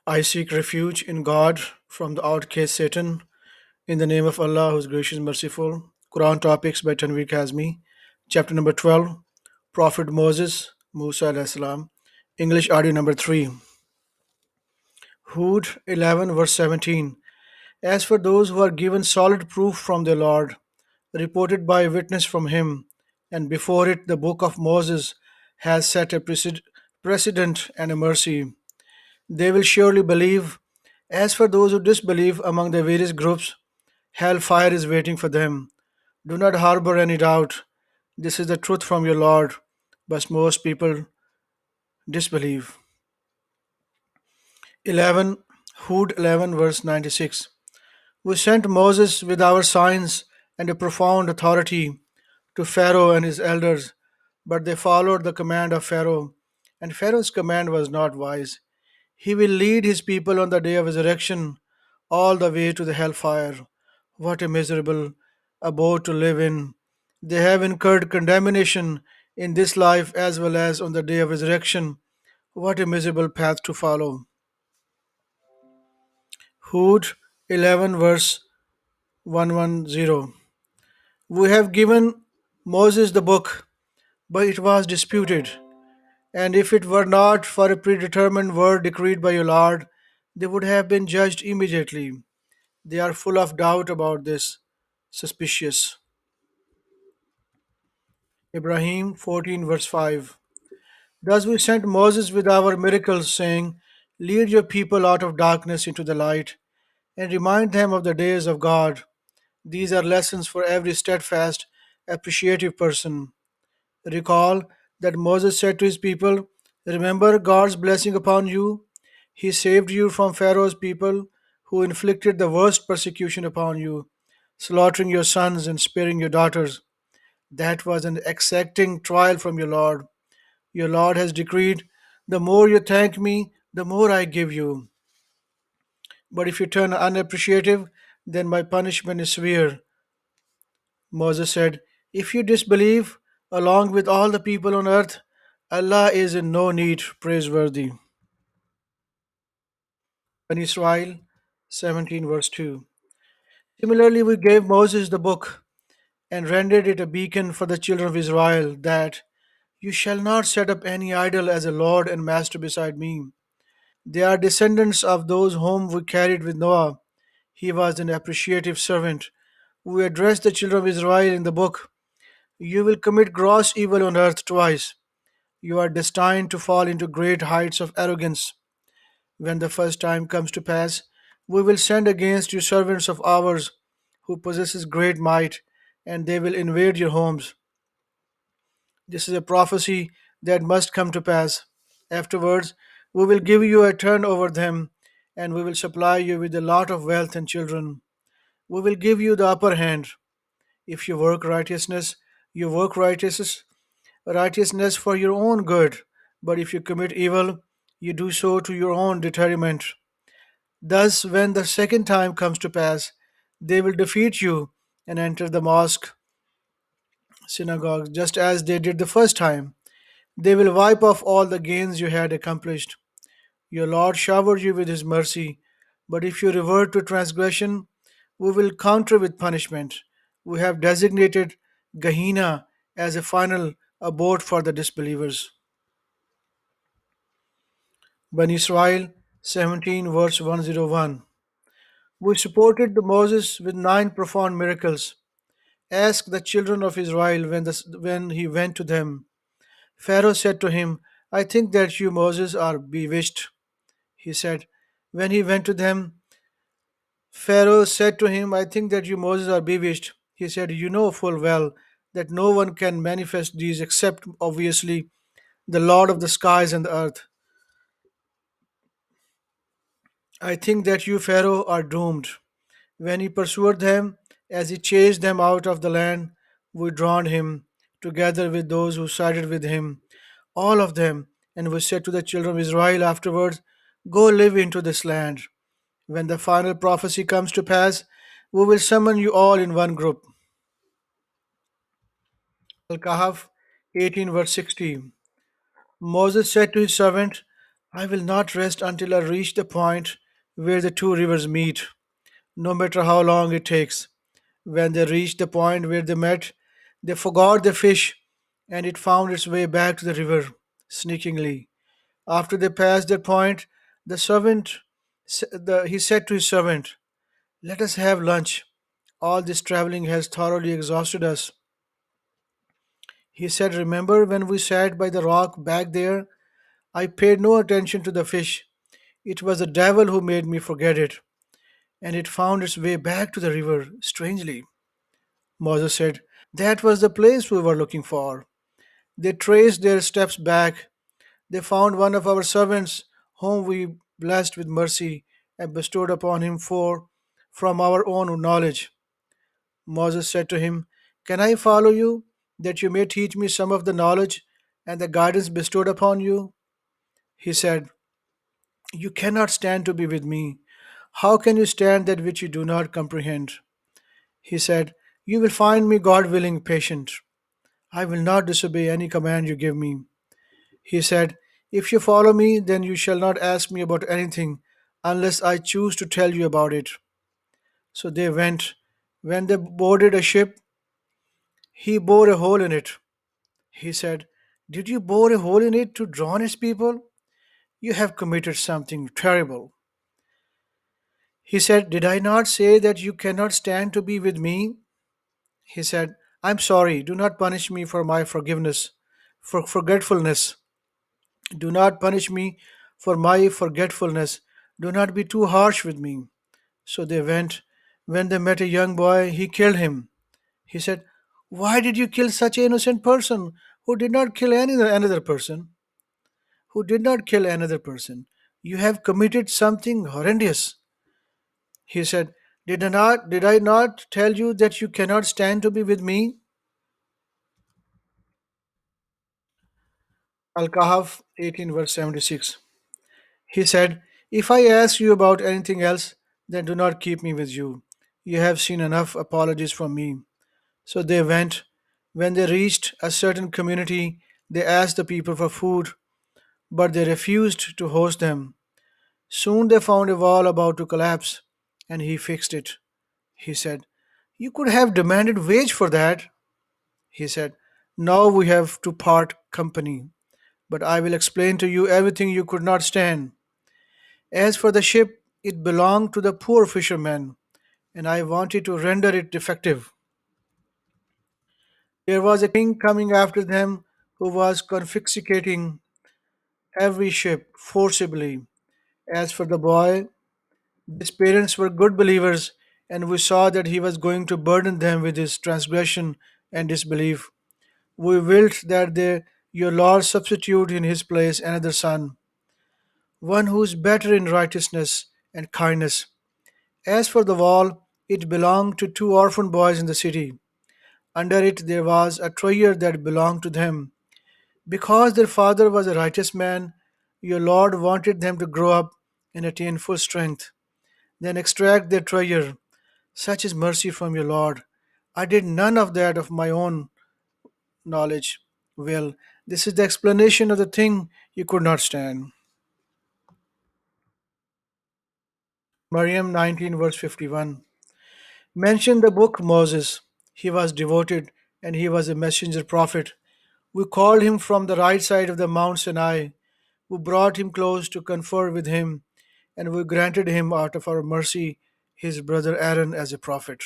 I seek refuge in God from the outcast Satan. In the name of Allah, who is gracious and merciful. Quran Topics by Tanvir Kazmi. Chapter number 12. Prophet Moses, Musa alayhi salam. English audio number 3. Hud 11 verse 17. As for those who are given solid proof from their Lord, reported by a witness from him, and before it the book of Moses has set a precedent and a mercy. They will surely believe. As for those who disbelieve among the various groups, hellfire is waiting for them. Do not harbor any doubt. This is the truth from your Lord, but most people disbelieve. 11 Hud 11 verse 96. We sent Moses with our signs and a profound authority to Pharaoh and his elders, but they followed the command of Pharaoh, and Pharaoh's command was not wise. He will lead his people on the day of resurrection all the way to the hellfire. What a miserable abode to live in. They have incurred condemnation in this life as well as on the day of resurrection. What a miserable path to follow. Hud 11 verse 110. We have given Moses the book, but it was disputed. And if it were not for a predetermined word decreed by your Lord, they would have been judged immediately. They are full of doubt about this, suspicious. Ibrahim 14 verse 5. Thus we sent Moses with our miracles, saying, lead your people out of darkness into the light, and remind them of the days of God. These are lessons for every steadfast, appreciative person. Recall that Moses said to his people, remember God's blessing upon you. He saved you from Pharaoh's people, who inflicted the worst persecution upon you, slaughtering your sons and sparing your daughters. That was an exacting trial from your Lord. Your Lord has decreed, the more you thank me, the more I give you. But if you turn unappreciative, then my punishment is severe. Moses said, if you disbelieve, along with all the people on earth, Allah is in no need praiseworthy. And Israel 17 verse 2. Similarly, we gave Moses the book and rendered it a beacon for the children of Israel that you shall not set up any idol as a Lord and Master beside me. They are descendants of those whom we carried with Noah. He was an appreciative servant. We addressed the children of Israel in the book. You will commit gross evil on earth twice. You are destined to fall into great heights of arrogance. When the first time comes to pass, we will send against you servants of ours who possesses great might, and they will invade your homes. This is a prophecy that must come to pass. Afterwards, we will give you a turn over them, and we will supply you with a lot of wealth and children. We will give you the upper hand. If you work righteousness, you work righteousness for your own good. But if you commit evil, you do so to your own detriment. Thus, when the second time comes to pass, they will defeat you and enter the mosque, synagogue, just as they did the first time. They will wipe off all the gains you had accomplished. Your Lord showered you with His mercy, but if you revert to transgression, we will counter with punishment. We have designated Gehenna as a final abode for the disbelievers. Ban Israel 17 verse 101. We supported Moses with 9 profound miracles. Ask the children of Israel when he went to them. Pharaoh said to him, I think that you, Moses, are bewitched. He said, when he went to them, Pharaoh said to him, I think that you, Moses, are bewitched. He said, you know full well that no one can manifest these except, obviously, the Lord of the skies and the earth. I think that you, Pharaoh, are doomed. When he pursued them, as he chased them out of the land, we drowned him, together with those who sided with him, all of them. And we said to the children of Israel afterwards, go live into this land. When the final prophecy comes to pass, we will summon you all in one group. Al Kahf 18 verse 60. Moses said to his servant, I will not rest until I reach the point where the two rivers meet, no matter how long it takes. When they reached the point where they met, they forgot the fish, and it found its way back to the river, sneakingly. After they passed that point, the servant, he said to his servant, "Let us have lunch. All this traveling has thoroughly exhausted us." He said, "Remember when we sat by the rock back there? I paid no attention to the fish. It was the devil who made me forget it, and it found its way back to the river, strangely." Moses said, "That was the place we were looking for." They traced their steps back. They found one of our servants, whom we blessed with mercy and bestowed upon him from our own knowledge. Moses said to him, "Can I follow you, that you may teach me some of the knowledge and the guidance bestowed upon you?" He said, "You cannot stand to be with me. How can you stand that which you do not comprehend?" He said, "You will find me, God willing, patient. I will not disobey any command you give me." He said, "If you follow me, then you shall not ask me about anything unless I choose to tell you about it." So they went. When they boarded a ship, he bored a hole in it. He said, "Did you bore a hole in it to drown its people? You have committed something terrible." He said, "Did I not say that you cannot stand to be with me?" He said, "I'm sorry. Do not punish me for my forgetfulness. Do not punish me for my forgetfulness. Do not be too harsh with me." So they went. When they met a young boy, he killed him. He said, "Why did you kill such an innocent person who did not kill another person? Who did not kill another person? You have committed something horrendous." He said, did I not tell you that you cannot stand to be with me?" Al-Kahf 18 verse 76. He said, "If I ask you about anything else, then do not keep me with you. You have seen enough apologies from me." So they went. When they reached a certain community, they asked the people for food, but they refused to host them. Soon they found a wall about to collapse, and he fixed it. He said, "You could have demanded wage for that." He said, "Now we have to part company, but I will explain to you everything you could not stand. As for the ship, it belonged to the poor fishermen, and I wanted to render it defective. There was a king coming after them who was confiscating every ship forcibly. As for the boy, his parents were good believers, and we saw that he was going to burden them with his transgression and disbelief. We willed that your Lord substitute in his place another son, one who is better in righteousness and kindness. As for the wall, it belonged to two orphan boys in the city. Under it there was a treasure that belonged to them. Because their father was a righteous man, your Lord wanted them to grow up and attain full strength. Then extract their treasure. Such is mercy from your Lord. I did none of that of my own knowledge. Well, this is the explanation of the thing you could not stand. Maryam 19, verse 51. Mention the book Moses. He was devoted and he was a messenger prophet. We called him from the right side of the Mount Sinai. We brought him close to confer with him, and we granted him out of our mercy his brother Aaron as a prophet.